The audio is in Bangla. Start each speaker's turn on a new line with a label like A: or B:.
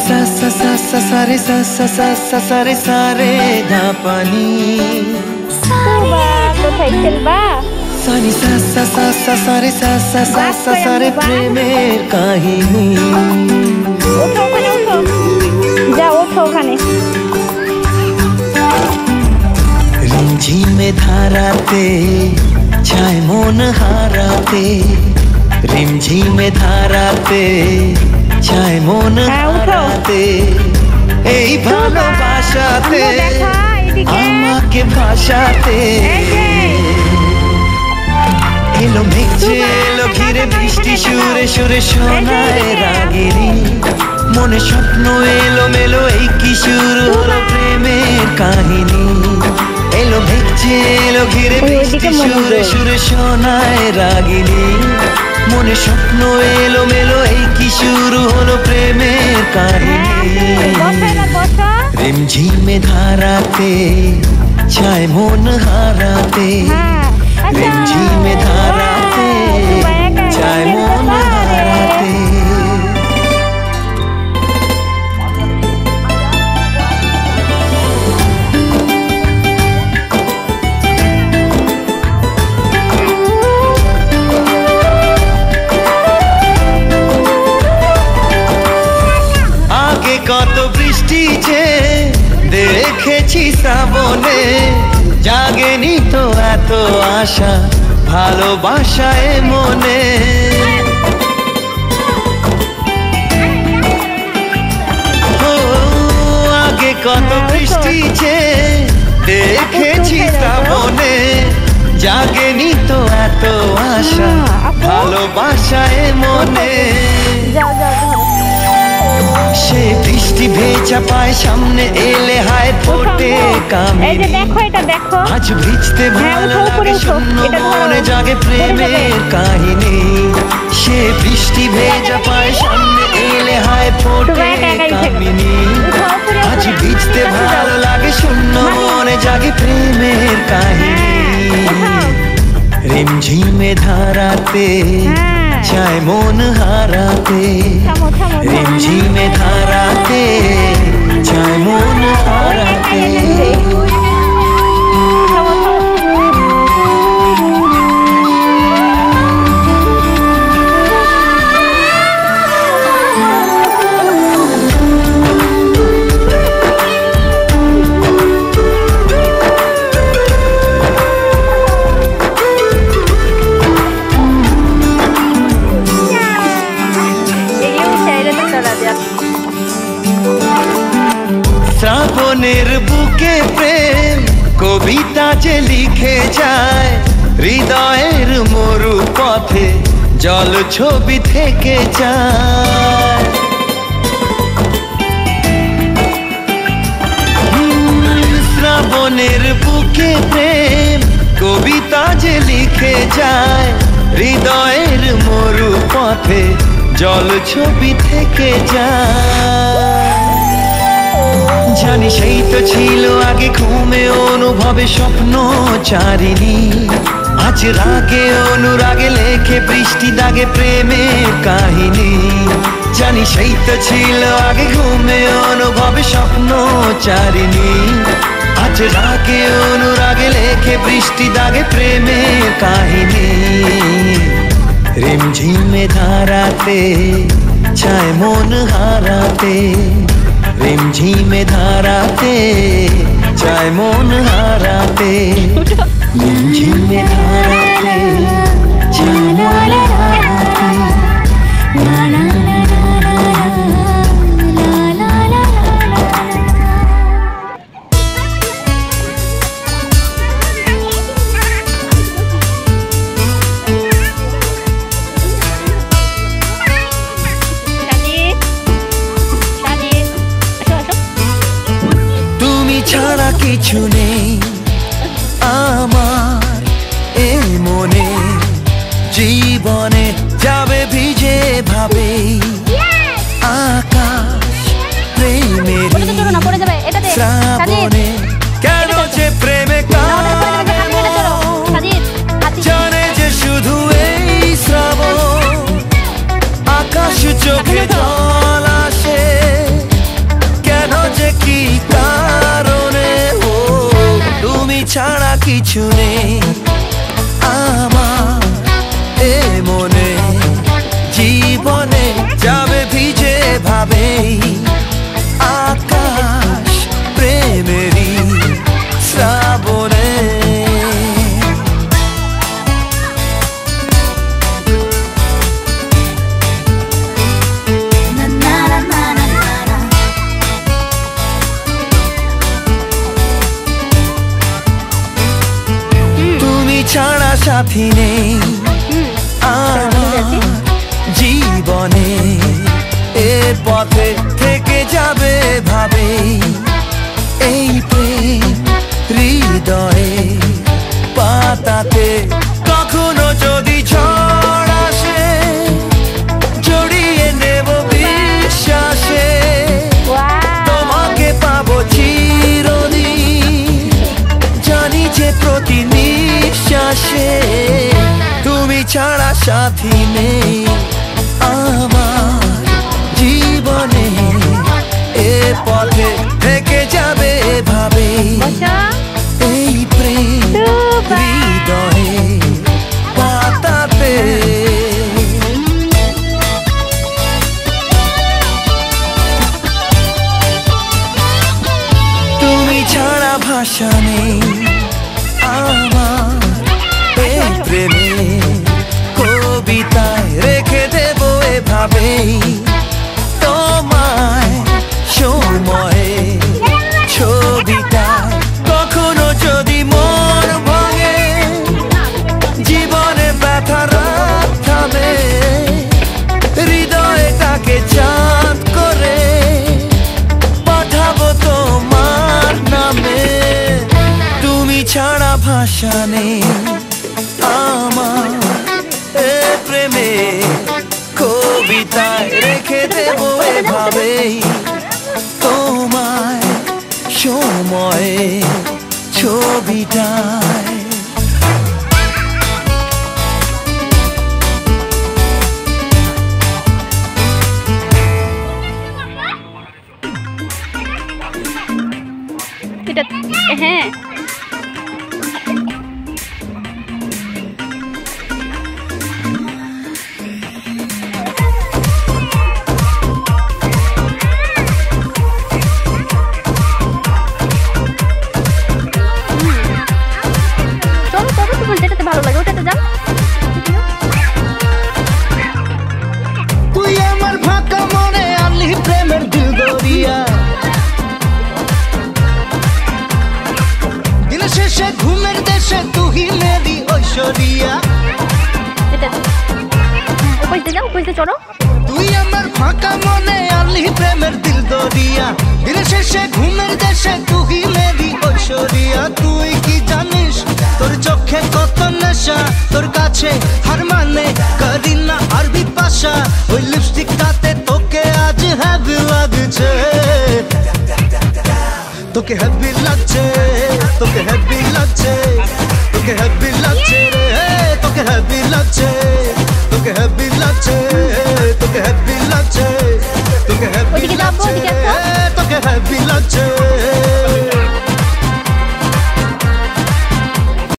A: सा सा सा सा सा रे सा सा सा सा सा रे सा रे धा पानी
B: কোথায় খেলবা
A: सानी सा सा सा सा सा रे सा सा सा सा सा रे প্রেমের কাহিনী
B: ওঠো ওখানে ওঠো যাও ওঠো ওখানে
A: रिमझिमे धाराते छाय मन हाराते रिमझिमे धाराते छाय मन हाराते এই ভালোবাসাতে আমাকে ভাষাতে এলো মেঘে এলো ঘিরে বৃষ্টি সুরে সুরে শোনায় রাগিনী মনে স্বপ্ন এলো মেলো এই কি শুরু হলো প্রেমের কাহিনী এলো মেঘে এলো ঘিরে বৃষ্টি সুরে সুরে শোনায় রাগিনী মনে স্বপ্ন এলো মেলো এই কি শুরু হলো প্রেমের কাহিনী रिमझिमे धाराते छाय मन हाराते रिमझिमे धाराते छाय मन हाराते आगे कत বৃষ্টি যে দেখেছি শ্রাবণে জাগেনি তো এত আশা ভালোবাসায় মনে ও আগে কত বৃষ্টি যে দেখেছি শ্রাবণে জাগেনি তো এত আশা ভালোবাসায় মনে সে বৃষ্টি ভেজা পায় সামনে এলে হায় ফোটে কামিনী আজ ভিজতে ভালো লাগে শূন্য মনে জাগে প্রেমের কাহিনী সে বৃষ্টি ভেজা পায় সামনে এলে হায় ফোটে কামিনী আজ ভিজতে ভালো লাগে শূন্য মনে জাগে প্রেমের কাহিনী रिमझिमे धाराते छाय मन हाराते रिमझिमे धाराते छाय मन हाराते শ্রাবণের বুকে প্রেম কবিতা যে লিখে যায় হৃদয়ের মরু পথে জল ছবি থেকে যায় শ্রাবণের বুকে প্রেম কবিতা যে লিখে যায় হৃদয়ের মরু পথে জল ছবি থেকে যায় জানি সেই তো ছিল আগে ঘুমে অনুভবে স্বপ্ন চারিণী আজ রাগে অনুরাগে লেখে বৃষ্টি দাগে প্রেমের কাহিনী জানি সেই তো ছিল আগে ঘুমে অনুভবে স্বপ্ন চারিণী আজ রাগে অনুরাগে লেখে বৃষ্টি দাগে প্রেমের কাহিনী रिमझिमे धाराते छाय मन हाराते रिमझिमे धाराते छाय मन हाराते रिमझिमे धाराते छाय मन हाराते ला ला ला ছাড়া কিছু নেই আমার এই মনে জীবনে যাবে ভিজে ভাবে আকাশ প্রেমের শ্রাবণে কেন যে প্রেমে জানে যে শুধু এই শ্রাবণ আকাশ চোখে জল আসে কিছু নেই আমার এ মনে, জীবনে যাবে ভিজে ভাবেই আকাশ প্রেমেরই শ্রাবণে। তুমি ছাড়া সাথী নেই আমার জীবনে, এ পথে থেকে যাবে ভাবেই এই প্রেম হৃদয়ে পাতাতে। কখনো যদি ঝড় আসে জড়িয়ে নেব বিশ্বাসে, তোমাকে পাবো চিরদিন জানি যে প্রতি নিঃশ্বাসে। তুমি ছাড়া সাথী নেই আমার জীবনে, এ পথে থেকে যাবে ভাবেই এই প্রেম হৃদয়ে পাতাতে। তুমি ছাড়া ভাষা নেই আমার এই প্রেমে, কবিতায় রেখে দেব এভাবেই তোমায় সময়ে ছবিটায়। কখনো যদি মন ভাঙে জীবনে ব্যথা রাত থামে, হৃদয়টাকে চাঁদ করে পাঠাবো তোমার নামে। তুমি ছাড়া ভাষা নেই আমার এ প্রেমে, কবিতায় রেখে দেব এভাবেই তোমায় সময়ে ছবিটায়।
B: এটা হ্যাঁ যেটাতে ভালো লাগে ওটাতে যান।
A: তুই আমার ফাঁকা মনে আনলি প্রেমের দিল দরিয়া, দিন শেষে ঘুমের দেশে তুই মেরি ঐশ্বরিয়া।
B: উপরে যাও, উপরে চড়ো।
A: তুই আমার ফাঁকা মনে আনলি প্রেমের দিল দরিয়া, দিন শেষে ঘুমের দেশে তুই মেরি ঐশ্বরিয়া। তুই কি জানিস তোর চোখে কত নেশা, তোর কাছে হার মানে করিনা আর বিপাশা। ওই লিপস্টিকটাতে তোকে আজ হ্যাপি লাগছে, তোকে হ্যাপি লাগছে, তোকে হ্যাপি লাগছে, তোকে হ্যাপি লাগছে রে, তোকে হ্যাপি লাগছে, তোকে হ্যাপি লাগছে, তোকে হ্যাপি লাগছে, তোকে হ্যাপি লাগছে, তোকে হ্যাপি লাগছে।